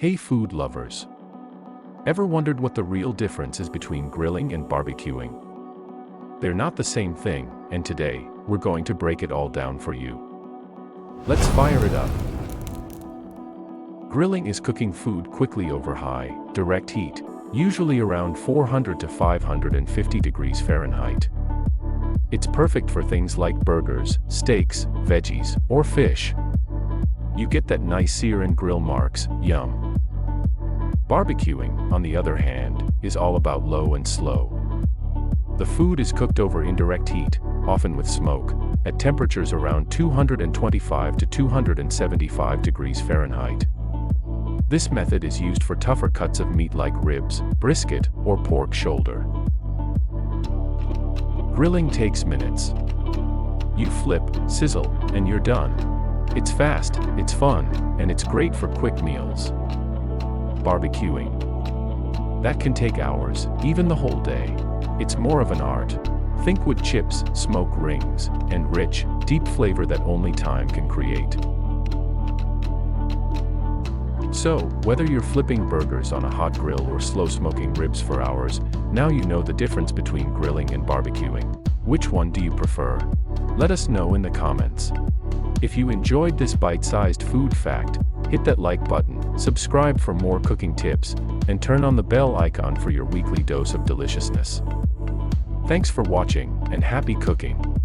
Hey food lovers! Ever wondered what the real difference is between grilling and barbecuing? They're not the same thing, and today, we're going to break it all down for you. Let's fire it up. Grilling is cooking food quickly over high, direct heat, usually around 400 to 550 degrees Fahrenheit. It's perfect for things like burgers, steaks, veggies, or fish. You get that nice sear and grill marks, yum. Barbecuing, on the other hand, is all about low and slow. The food is cooked over indirect heat, often with smoke, at temperatures around 225 to 275 degrees Fahrenheit. This method is used for tougher cuts of meat like ribs, brisket, or pork shoulder. Grilling takes minutes. You flip, sizzle, and you're done. It's fast, it's fun, and it's great for quick meals. Barbecuing. That can take hours, even the whole day. It's more of an art. Think wood chips, smoke rings, and rich, deep flavor that only time can create. So, whether you're flipping burgers on a hot grill or slow smoking ribs for hours, now you know the difference between grilling and barbecuing. Which one do you prefer? Let us know in the comments. If you enjoyed this bite-sized food fact, hit that like button, subscribe for more cooking tips, and turn on the bell icon for your weekly dose of deliciousness. Thanks for watching, and happy cooking!